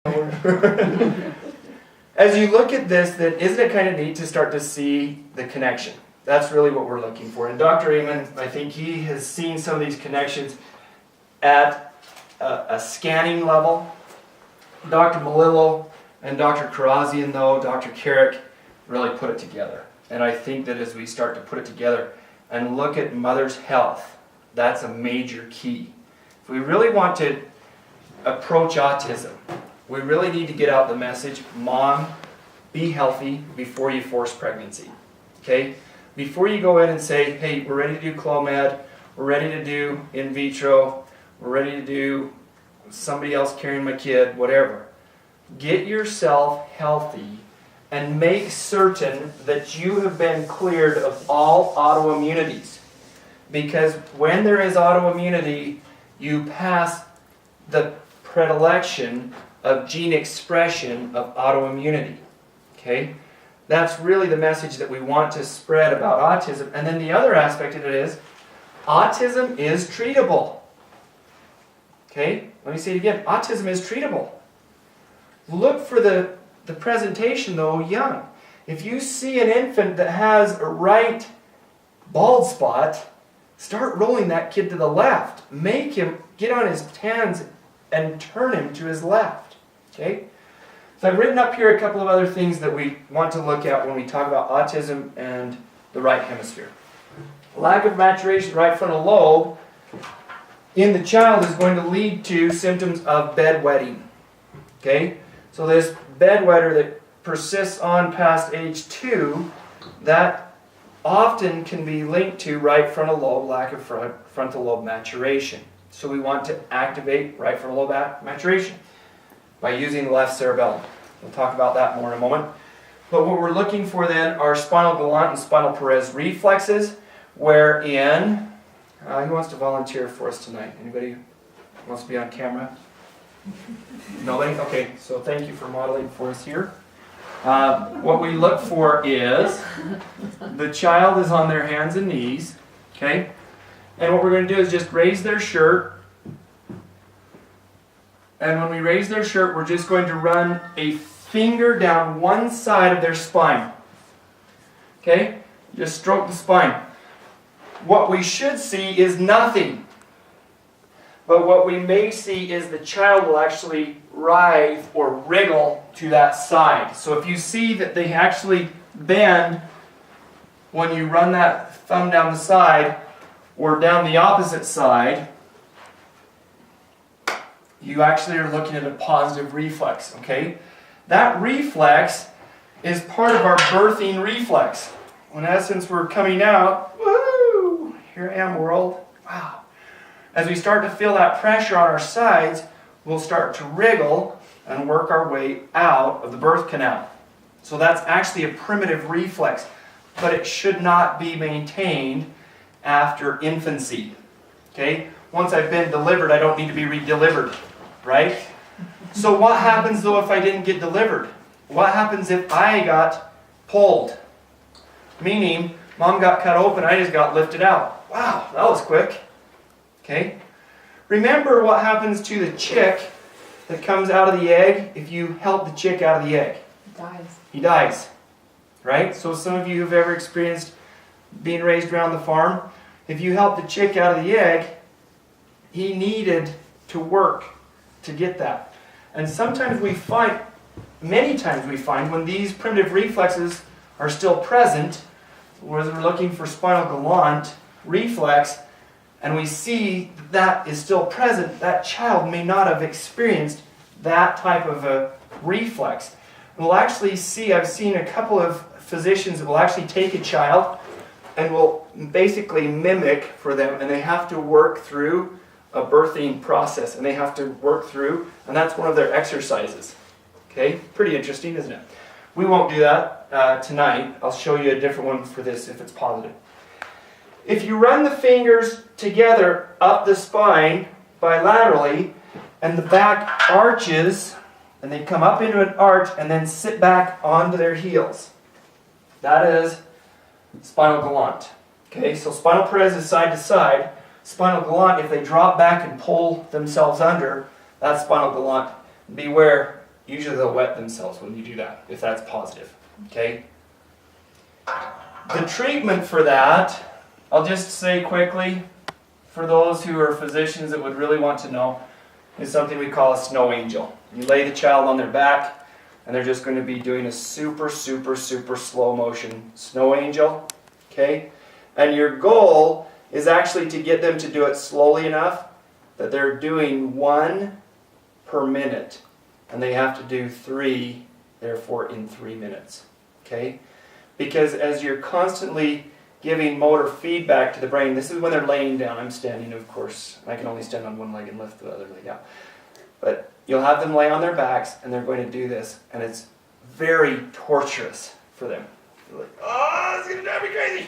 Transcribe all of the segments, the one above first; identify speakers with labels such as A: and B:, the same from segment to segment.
A: As you look at this, then isn't it kind of neat to start to see the connection? That's really what we're looking for. And Dr. Amen, I think he has seen some of these connections at a scanning level. Dr. Malillo and Dr. Karazian, though, Dr. Carrick, really put it together. And I think that as we start to put it together and look at mother's health, that's a major key. If we really want to approach autism, we really need to get out the message, Mom, be healthy before you force pregnancy. Okay? Before you go in and say, hey, we're ready to do Clomid, we're ready to do in vitro, we're ready to do somebody else carrying my kid, whatever. Get yourself healthy and make certain that you have been cleared of all autoimmunities. Because when there is autoimmunity, you pass the predilection of gene expression of autoimmunity. Okay? That's really the message that we want to spread about autism. And then the other aspect of it is, autism is treatable. Okay? Let me say it again. Autism is treatable. Look for the presentation, though, young. If you see an infant that has a right bald spot, start rolling that kid to the left. Make him get on his hands and turn him to his left. Okay? So I've written up here a couple of other things that we want to look at when we talk about autism and the right hemisphere. Lack of maturation right frontal lobe in the child is going to lead to symptoms of bedwetting. Okay? So this bedwetter that persists on past age 2, that often can be linked to right frontal lobe, lack of frontal lobe maturation. So we want to activate right frontal lobe maturation by using the left cerebellum. We'll talk about that more in a moment. But what we're looking for then are spinal galant and spinal Perez reflexes, wherein, who wants to volunteer for us tonight? Anybody wants to be on camera? Nobody? Okay, so thank you for modeling for us here. What we look for is the child is on their hands and knees, okay? And what we're going to do is just raise their shirt. And when we raise their shirt, we're just going to run a finger down one side of their spine. Okay? Just stroke the spine. What we should see is nothing. But what we may see is the child will actually writhe or wriggle to that side. So if you see that they actually bend when you run that thumb down the side or down the opposite side, you actually are looking at a positive reflex, okay? That reflex is part of our birthing reflex. In essence, we're coming out, woo, here I am, world, wow. As we start to feel that pressure on our sides, we'll start to wriggle and work our way out of the birth canal. So that's actually a primitive reflex, but it should not be maintained after infancy, okay? Once I've been delivered, I don't need to be re-delivered. Right? So what happens though if I didn't get delivered? What happens if I got pulled? Meaning, Mom got cut open, I just got lifted out. Wow, that was quick. Okay? Remember what happens to the chick that comes out of the egg if you help the chick out of the egg?
B: He dies.
A: He dies. Right? So some of you who've ever experienced being raised around the farm, if you help the chick out of the egg, he needed to work to get that. And sometimes we find, many times we find, when these primitive reflexes are still present, where we're looking for spinal galant reflex, and we see that is still present, that child may not have experienced that type of a reflex. We'll actually see, I've seen a couple of physicians that will actually take a child and will basically mimic for them, and they have to work through a birthing process, and they have to work through, and that's one of their exercises. Okay, pretty interesting, isn't it? We won't do that tonight. I'll show you a different one for this if it's positive. If you run the fingers together up the spine bilaterally, and the back arches, and they come up into an arch and then sit back onto their heels. That is spinal galant. Okay, so spinal Perez is side to side. Spinal galant, if they drop back and pull themselves under, that's spinal galant. Beware, usually they'll wet themselves when you do that, if that's positive. Okay? The treatment for that, I'll just say quickly, for those who are physicians that would really want to know, is something we call a snow angel. You lay the child on their back, and they're just going to be doing a super, super, super slow motion snow angel. Okay? And your goal is actually to get them to do it slowly enough that they're doing 1 per minute. And they have to do 3, therefore, in 3 minutes. Okay? Because as you're constantly giving motor feedback to the brain, this is when they're laying down. I'm standing, of course. I can only stand on one leg and lift the other leg out. But you'll have them lay on their backs, and they're going to do this. And it's very torturous for them. They're like, oh, it's going to drive me crazy.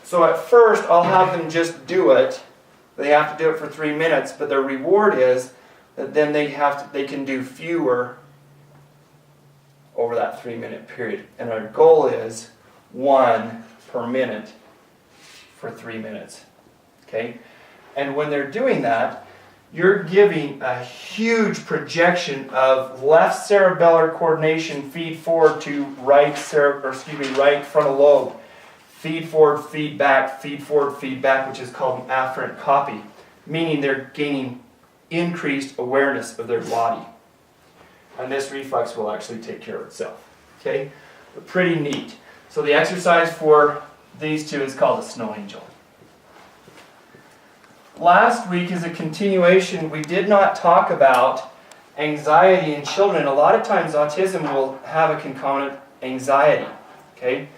A: So at first, I'll have them just do it. They have to do it for 3 minutes, but their reward is that then they can do fewer over that 3-minute period. And our goal is 1 per minute for 3 minutes. Okay? And when they're doing that, you're giving a huge projection of left cerebellar coordination feed forward to right frontal lobe. Feed forward, feedback, which is called an afferent copy, meaning they're gaining increased awareness of their body. And this reflex will actually take care of itself. Okay? But pretty neat. So the exercise for these two is called a snow angel. Last week, as a continuation, we did not talk about anxiety in children. A lot of times autism will have a concomitant anxiety. Okay?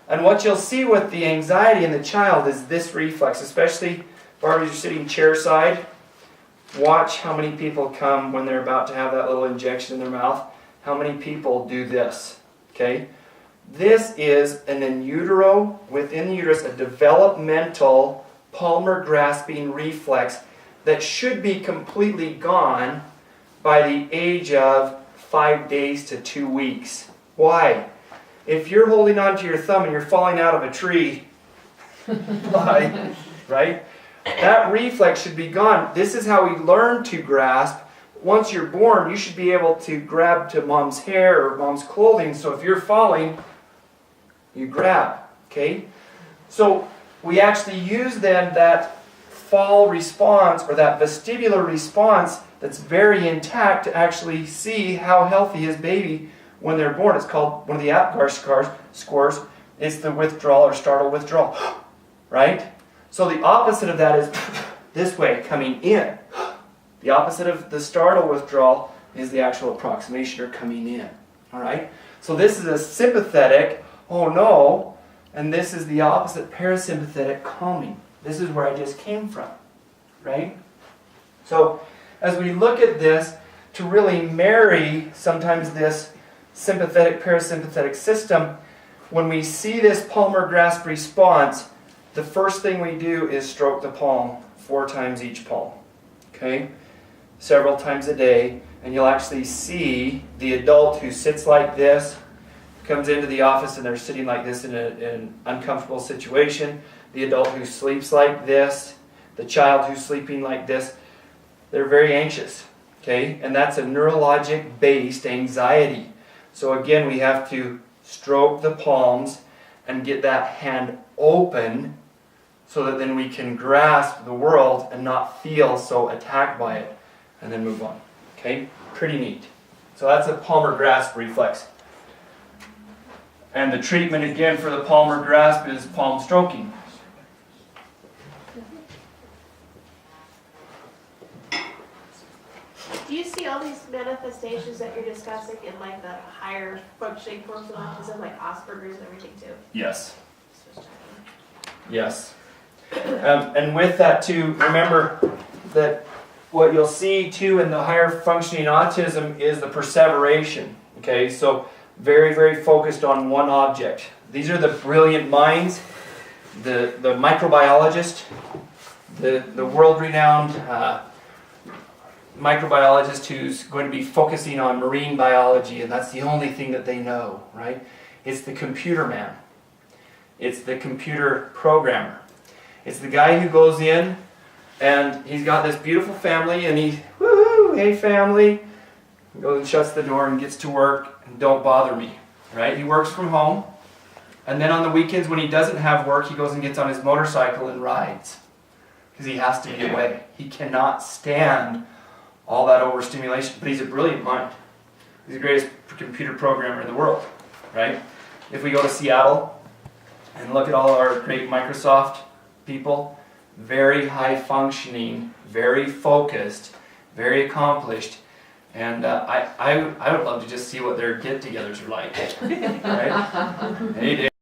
A: And what you'll see with the anxiety in the child is this reflex, especially Barbie, you're sitting chair side. Watch how many people come when they're about to have that little injection in their mouth. How many people do this? Okay? This is an in utero, within the uterus, a developmental palmar grasping reflex that should be completely gone by the age of 5 days to 2 weeks. Why? If you're holding on to your thumb and you're falling out of a tree, right? That reflex should be gone. This is how we learn to grasp. Once you're born, you should be able to grab to mom's hair or mom's clothing. So if you're falling, you grab. Okay? So we actually use then that fall response or that vestibular response that's very intact to actually see how healthy is baby when they're born. It's called, one of the Apgar scores, it's the withdrawal or startle withdrawal. Right? So the opposite of that is this way, coming in. The opposite of the startle withdrawal is the actual approximation or coming in. Alright? So this is a sympathetic, oh no, and this is the opposite, parasympathetic calming. This is where I just came from. Right? So as we look at this, to really marry sometimes this sympathetic parasympathetic system, when we see this palmar grasp response, the first thing we do is stroke the palm 4 times each palm. Okay? Several times a day. And you'll actually see the adult who sits like this, comes into the office and they're sitting like this in an uncomfortable situation. The adult who sleeps like this, the child who's sleeping like this, they're very anxious. Okay? And that's a neurologic-based anxiety. So again, we have to stroke the palms and get that hand open so that then we can grasp the world and not feel so attacked by it, and then move on. Okay? Pretty neat. So that's a palmar grasp reflex. And the treatment again for the palmar grasp is palm stroking.
B: Do you see all these manifestations that you're discussing in like the higher functioning forms of autism, like Asperger's and everything too?
A: Yes. Yes. And with that too, remember that what you'll see too in the higher functioning autism is the perseveration. Okay, so very, very focused on one object. These are the brilliant minds, the microbiologist, the world-renowned microbiologist who's going to be focusing on marine biology, and that's the only thing that they know, right? It's the computer man. It's the computer programmer. It's the guy who goes in and he's got this beautiful family and he's, woohoo, hey family, He goes and shuts the door and gets to work and don't bother me, right? He works from home. And then on the weekends when he doesn't have work, he goes and gets on his motorcycle and rides. Because he has to be away. He cannot stand all that overstimulation. But he's a brilliant mind. He's the greatest computer programmer in the world, right? If we go to Seattle and look at all our great Microsoft people, very high functioning, very focused, very accomplished. And I would love to just see what their get-togethers are like. Right? Hey, Dave.